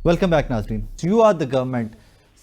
Welcome back नाजरीन, you are the government.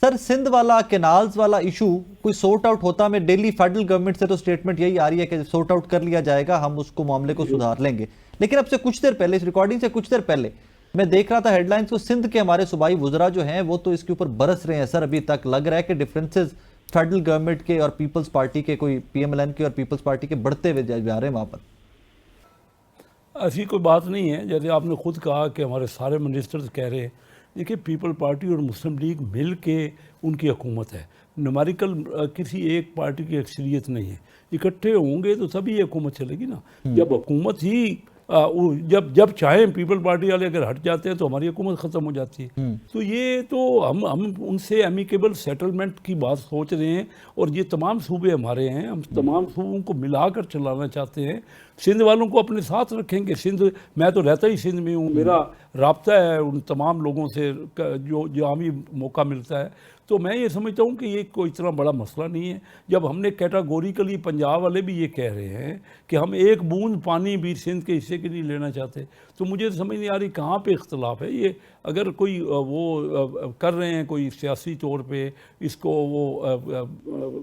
Sir, Sindh वाला canals वाला इशू कोई सॉर्ट आउट होता में डेली फेडरल गवर्नमेंट से तो स्टेटमेंट यही आ रही है कि सॉर्ट आउट कर लिया जाएगा, हम उसको मामले को सुधार लेंगे। लेकिन अब से कुछ देर पहले, इस रिकॉर्डिंग से कुछ देर पहले मैं देख रहा था हेडलाइंस को, सिंध के हमारे सूबाई वुजरा जो हैं वो तो इसके ऊपर बरस रहे हैं। सर, अभी तक लग रहा है कि डिफरेंसेस फेडरल गवर्नमेंट के और पीपल्स पार्टी के, कोई पीएमएलएन के और पीपल्स पार्टी के बढ़ते हुए जा रहे हैं वहां पर। ऐसी कोई बात नहीं है। जैसे आपने खुद कहा कि हमारे सारे मिनिस्टर्स कह रहे हैं, देखिए पीपल पार्टी और मुस्लिम लीग मिल के उनकी हुकूमत है। न्यूमेरिकल किसी एक पार्टी की अक्सरियत नहीं है। इकट्ठे होंगे तो तभी ये हुकूमत चलेगी ना। जब हुकूमत ही जब चाहें पीपल पार्टी वाले अगर हट जाते हैं तो हमारी हुकूमत ख़त्म हो जाती है। तो ये तो हम उनसे एमिकेबल सेटलमेंट की बात सोच रहे हैं। और ये तमाम सूबे हमारे हैं, हम तमाम सूबों को मिलाकर चलाना चाहते हैं। सिंध वालों को अपने साथ रखेंगे। सिंध, मैं तो रहता ही सिंध में हूँ, मेरा राब्ता है उन तमाम लोगों से जो हमें मौका मिलता है। तो मैं ये समझता हूँ कि ये कोई इतना बड़ा मसला नहीं है। जब हमने कैटागोरिकली, पंजाब वाले भी ये कह रहे हैं कि हम एक बूंद पानी भी सिंध के हिस्से के नहीं लेना चाहते, तो मुझे समझ नहीं आ रही कहाँ पे इख्तलाफ है। ये अगर कोई वो कर रहे हैं कोई सियासी तौर पे इसको वो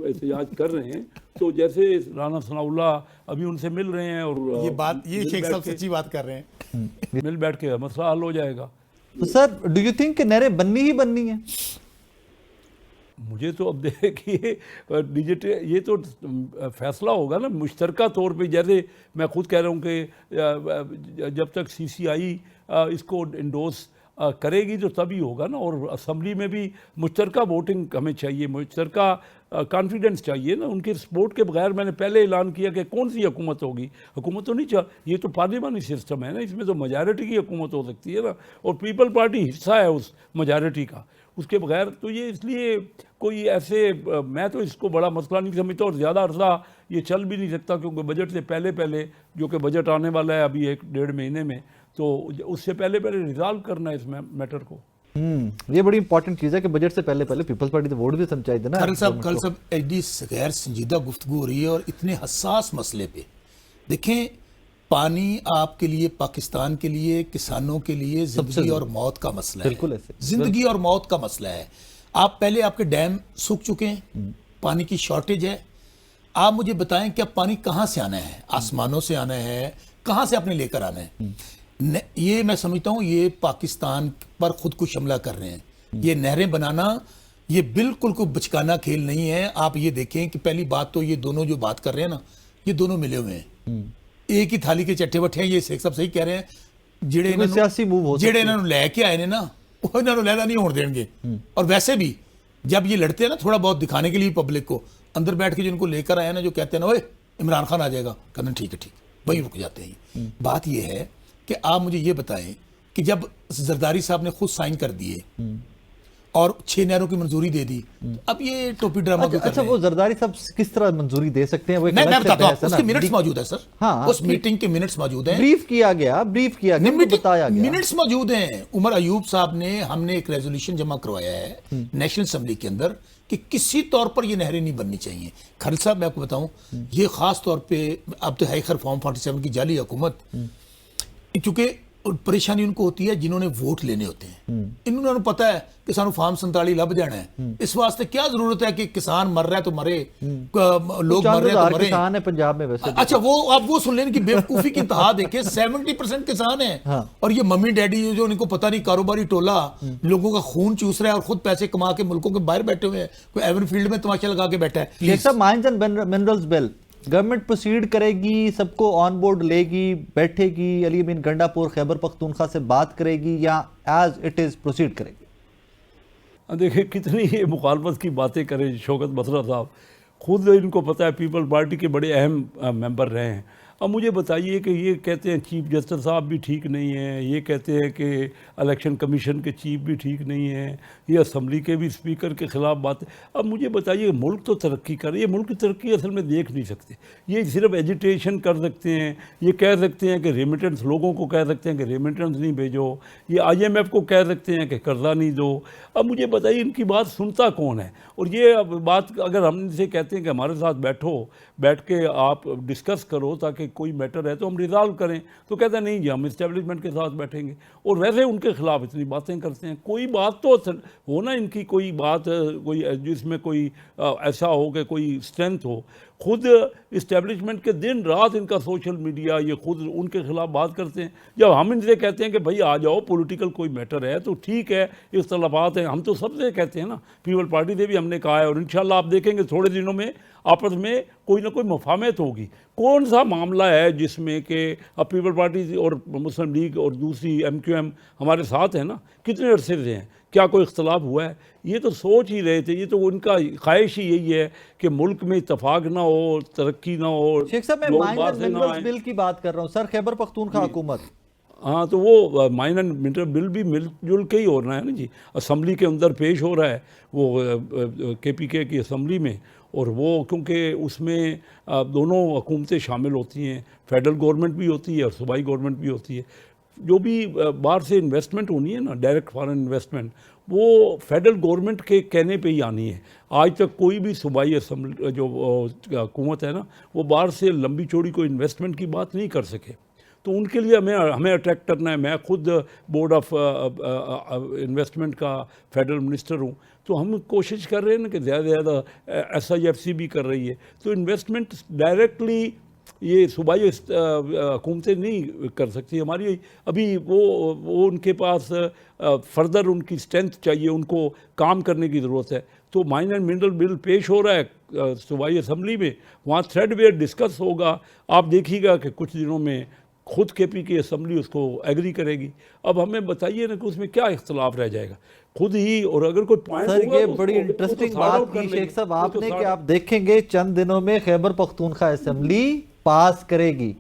एहतजाज कर रहे हैं, तो जैसे राना सनाउल्लाह अभी उनसे मिल रहे हैं और ये शेख साहब सच्ची बात कर रहे हैं, मिल बैठ के मसला हल हो जाएगा। तो सर, डू यू थिंक कि नहरें बननी ही बननी है? मुझे तो अब देखिए डिजिटल ये तो फैसला होगा ना मुश्तरका तौर पे। जैसे मैं खुद कह रहा हूँ कि जब तक सीसीआई इसको इंडोर्स करेगी तो तभी होगा ना। और असम्बली में भी मुश्तरका वोटिंग हमें चाहिए, मुश्तरका कॉन्फिडेंस चाहिए ना। उनके सपोर्ट के बगैर मैंने पहले ऐलान किया कि कौन सी हुकूमत होगी। हुकूमत तो नहीं ये तो पार्लियामानी सिस्टम है ना, इसमें तो मेजॉरिटी की हुकूमत हो सकती है ना। और पीपल पार्टी हिस्सा है उस मेजॉरिटी का, उसके बगैर तो ये इसलिए कोई ऐसे मैं तो इसको बड़ा मसला नहीं समझता। और ज़्यादा अर्सा ये चल भी नहीं सकता, क्योंकि बजट से पहले जो कि बजट आने वाला है अभी 1-1.5 महीने में, तो उससे पहले रिजॉल्व करना है इस मैटर को। ये बड़ी इंपॉर्टेंट चीज़ है कि बजट से पहले पीपल्स पार्टी तो वोट भी समझाई देना। कल सब एडी गैर संजीदा गुफ्तगू हो रही है और इतने हसास मसले पे। देखें, पानी आपके लिए, पाकिस्तान के लिए, किसानों के लिए जिंदगी और मौत का मसला है। बिल्कुल ऐसे जिंदगी और मौत का मसला है। आप पहले आपके डैम सूख चुके हैं, पानी की शॉर्टेज है। आप मुझे बताएं कि अब पानी कहाँ से आना है? आसमानों से आना है? कहाँ से आपने लेकर आना है? ये मैं समझता हूँ ये पाकिस्तान पर खुद को हमला कर रहे हैं। ये नहरें बनाना ये बिल्कुल कोई बचकाना खेल नहीं है। आप ये देखें कि पहली बात तो ये दोनों जो बात कर रहे हैं ना, ये दोनों मिले हुए हैं, एक ही थाली के चट्टे बट्टे हैं। ये शेख साहब सही कह रहे हैं, जेड़े इन्होंने लैके आए ने ना वो इन्होंने लैदा नहीं होने देंगे। और वैसे भी जब ये लड़ते हैं ना, थोड़ा बहुत दिखाने के लिए पब्लिक को, अंदर बैठ के जिनको लेकर आए ना, जो कहते हैं ना ओए इमरान खान आ जाएगा, कहना ठीक है, वहीं रुक जाते हैं। बात ये है कि आप मुझे ये बताएं कि जब जरदारी साहब ने खुद साइन कर दिए और 6 नहरों की मंजूरी दे दी, अब ये टोपी ड्रामा क्यों कर रहे हैं? वो जरदारी साहब किस तरह मंजूरी दे सकते हैं? वो मैं बताता हूं, उसके मिनट्स मौजूद है सर। हाँ, उस मीटिंग के मिनट्स मौजूद हैं, ब्रीफ किया गया, बताया गया, मिनट्स मौजूद हैं। उमर अयूब साहब ने, हमने एक रेजोल्यूशन जमा करवाया है नेशनल असेंबली के अंदर कि किसी तौर पर ये नहरें नहीं बननी चाहिए। खलील साहब, मैं आपको बताऊं, ये खास तौर पे अब तो है खैर फॉर्म 47 की जाली हुकूमत, क्योंकि परेशानी उनको होती है जिन्होंने वोट लेने होते हैं। इन्होंने पता है कि सानू फार्म 47 लभ जाना है। इस वास्ते क्या जरूरत है कि किसान मर रहा है तो मरे, लोग मर रहे हैं तो मरे। किसान है पंजाब में वैसे। अच्छा, वो आप वो सुन लेने की बेवकूफी की इंतहा देखे, 70% किसान है। हाँ। और ये मम्मी डैडी जो उनको पता नहीं, कारोबारी टोला लोगों का खून चूस रहा है और खुद पैसे कमा के मुल्कों के बाहर बैठे हुए हैं। कोई एवन फील्ड में तमाशा लगा के बैठा है। Mines and minerals bill government proceed करेगी, सबको ऑन बोर्ड लेगी, बैठेगी, अली बिन गंडापुर खैबर पख्तूनख्वा से बात करेगी, या एज इट इज प्रोसीड करेगी? देखिए कितनी ये मुखालफत की बातें करें शौकत बसरा साहब। खुद इनको पता है पीपल पार्टी के बड़े अहम मेंबर रहे हैं। अब मुझे बताइए कि ये कहते हैं चीफ जस्टिस साहब भी ठीक नहीं है, ये कहते हैं कि इलेक्शन कमीशन के चीफ भी ठीक नहीं है, ये असम्बली के भी स्पीकर के ख़िलाफ़ बात है। अब मुझे बताइए, मुल्क तो तरक्की कर रही है, मुल्क की तरक्की असल में देख नहीं सकते। ये सिर्फ एजिटेशन कर सकते हैं, ये कह सकते हैं कि रेमिटेंस, लोगों को कह सकते हैं कि रेमिटेंस नहीं भेजो, ये IMF को कह सकते हैं कि कर्जा नहीं दो। अब मुझे बताइए इनकी बात सुनता कौन है? और ये अब बात अगर हम इनसे कहते हैं कि हमारे साथ बैठ के आप डिस्कस करो ताकि कोई मैटर है तो हम रिजॉल्व करें, तो कहते हैं नहीं जी हम इस्टेब्लिशमेंट के साथ बैठेंगे, और वैसे उनके खिलाफ इतनी बातें करते हैं। कोई बात तो हो ना इनकी, कोई बात कोई जिसमें कोई ऐसा हो कि कोई स्ट्रेंथ हो। खुद इस्टेब्लिशमेंट के दिन रात इनका सोशल मीडिया, ये खुद उनके खिलाफ बात करते हैं। जब हम इनसे कहते हैं कि भाई आ जाओ पॉलिटिकल कोई मैटर है तो ठीक है, इख्तलाफात हैं, हम तो सबसे कहते हैं ना, पीपल पार्टी से भी हमने कहा है, और इंशाल्लाह आप देखेंगे थोड़े दिनों में आपस में कोई ना कोई मफाहमत होगी। कौन सा मामला है जिसमें कि अब पीपल पार्टी और मुस्लिम लीग और दूसरी MQM हमारे साथ है ना, कितने अरसे से हैं, क्या कोई इख्तलाफ हुआ है? ये तो सोच ही रहे थे, ये तो उनका ख्वाहिश ही यही है कि मुल्क में इतफाक ना हो, तरक्की ना हो। शेख साहब मैं लोग माइन बाहर एंड से ना मिनरल्स आएं। बिल की बात कर रहा हूँ सर, खैबर पख्तूनख्वा हुकूमत। हाँ, तो वो माइन एंड मिनरल बिल भी मिलजुल के ही हो रहा है ना जी, असम्बली के अंदर पेश हो रहा है वो KPK की असम्बली में, और वो क्योंकि उसमें दोनों हुकूमतें शामिल होती हैं, फेडरल गवर्नमेंट भी होती है और सूबाई गवर्नमेंट भी होती है। जो भी बाहर से इन्वेस्टमेंट होनी है ना, डायरेक्ट फॉरेन इन्वेस्टमेंट, वो फेडरल गवर्नमेंट के कहने पे ही आनी है। आज तक कोई भी सूबाई असम्बली जो हुकूमत है ना, वो बाहर से लंबी चौड़ी कोई इन्वेस्टमेंट की बात नहीं कर सके। तो उनके लिए हमें अट्रैक्ट करना है। मैं खुद बोर्ड ऑफ इन्वेस्टमेंट का फेडरल मिनिस्टर हूँ, तो हम कोशिश कर रहे हैं ना कि ज़्यादा से ज़्यादा SIFC भी कर रही है, तो इन्वेस्टमेंट डायरेक्टली ये सूबाई हुकूमतें नहीं कर सकती हमारी। अभी वो उनके पास फर्दर उनकी स्ट्रेंथ चाहिए, उनको काम करने की ज़रूरत है। तो माइन एंड मिनरल बिल पेश हो रहा है सूबाई असम्बली में, वहाँ थ्रेडवेयर डिस्कस होगा। आप देखिएगा कि कुछ दिनों में खुद KPK असम्बली उसको एग्री करेगी। अब हमें बताइए ना कि उसमें क्या इख्तलाफ रह जाएगा खुद ही, और अगर कोई पॉइंट सर होगा ये तो बड़ी उसको इंटरेस्टिंग sort बात out कर की लेंगे। शेख साहब वो तो आपने कि sort- आप देखेंगे चंद दिनों में खैबर पख्तूनख्वा असेंबली पास करेगी,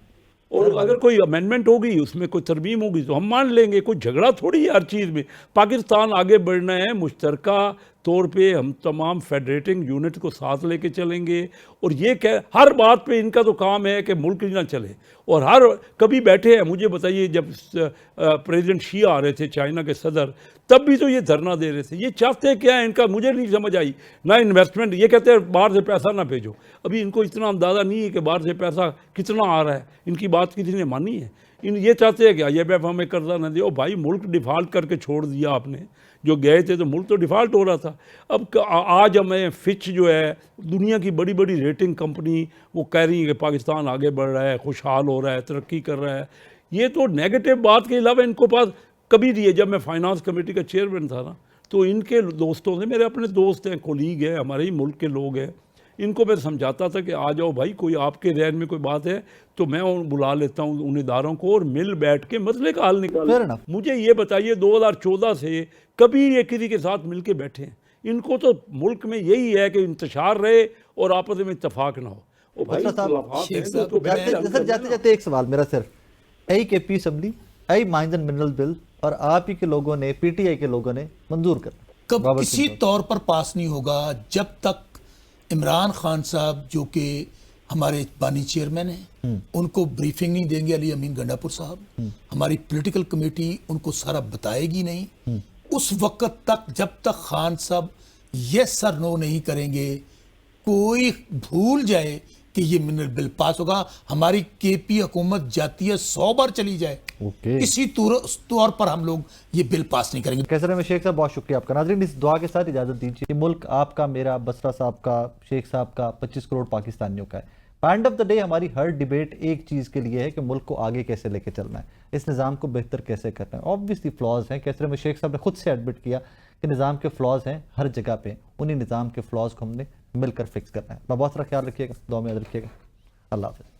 और अगर कोई अमेंडमेंट होगी, उसमें कोई तरमीम होगी तो हम मान लेंगे। कोई झगड़ा थोड़ी है हर चीज़ में। पाकिस्तान आगे बढ़ना है, मुश्तरका तौर पे हम तमाम फेडरेटिंग यूनिट को साथ लेके चलेंगे। और ये हर बात पे इनका तो काम है कि मुल्क ही ना चले, और हर कभी बैठे हैं। मुझे बताइए, जब प्रेसिडेंट शी आ रहे थे, चाइना के सदर, तब भी तो ये धरना दे रहे थे। ये चाहते क्या है इनका, मुझे नहीं समझ आई। ना इन्वेस्टमेंट, ये कहते हैं बाहर से पैसा ना भेजो। अभी इनको इतना अंदाज़ा नहीं है कि बाहर से पैसा कितना आ रहा है, इनकी बात किसी ने मानी है। ये चाहते हैं कि IMF हमें कर्जा ना दे। ओ भाई, मुल्क डिफ़ॉल्ट करके छोड़ दिया आपने, जो गए थे तो मुल्क तो डिफ़ॉल्ट हो रहा था। अब आज हमें फिच जो है, दुनिया की बड़ी बड़ी रेटिंग कंपनी, वो कह रही है कि पाकिस्तान आगे बढ़ रहा है, खुशहाल हो रहा है, तरक्की कर रहा है। ये तो नेगेटिव बात के अलावा इनको पास कभी नहीं है। जब मैं फाइनेंस कमेटी का चेयरमैन था ना, तो इनके दोस्तों से, मेरे अपने दोस्त हैं, कोलीग हैं, हमारे ही मुल्क के लोग हैं, इनको मैं समझाता था कि आ जाओ भाई, कोई आपके जहन में कोई बात है तो मैं बुला लेता हूँ उन इदारों को, और मिल बैठ के मसले का हल निकाल। मुझे ये बताइए 2014 से कभी ये किसी के साथ मिल के बैठे हैं? इनको तो मुल्क में यही है कि इंतशार रहे और आपस में इत्तफाक ना हो। ओ भाई, इख्तलाफात हैं तो बैठ के सर जाते जाते एक सवाल मेरा सिर्फ, KP assembly, mine and mineral bill, और आप ही के लोगों ने, PTI के लोगों ने मंजूर कर, कब किसी तौर पर पास नहीं होगा जब तक इमरान खान साहब, जो कि हमारे बानी चेयरमैन हैं, उनको ब्रीफिंग नहीं देंगे। अली अमीन गंडापुर साहब, हमारी पॉलिटिकल कमेटी उनको सारा बताएगी नहीं। उस वक्त तक, जब तक खान साहब यस सर नो नहीं करेंगे, कोई भूल जाए कि ये मिनरल बिल पास होगा, हमारी KP हुकूमत जाती है 100 बार चली जाए, किसी तौर पर हम लोग ये बिल पास नहीं करेंगे। कैसर अहमद शेख साहब, बहुत शुक्रिया आपका। नाज़रीन, इस दुआ के साथ इजाजत दीजिए। मुल्क आपका, मेरा, बसरा साहब का, शेख साहब का, 25 करोड़ पाकिस्तानियों का है। एंड ऑफ द डे हमारी हर डिबेट एक चीज़ के लिए है कि मुल्क को आगे कैसे लेके चलना है, इस निज़ाम को बेहतर कैसे करना है। ऑब्वियसली फ्लॉज हैं, कैसर अहमद शेख साहब ने खुद से एडमिट किया कि निज़ाम के फ्लॉज हैं हर जगह पे। उन्हीं निज़ाम के फ्लॉज को हमने मिलकर फिक्स करना है। बहुत सारा ख्याल रखिएगा, दुआ में याद रखिएगा। अल्लाह हाफ़िज़।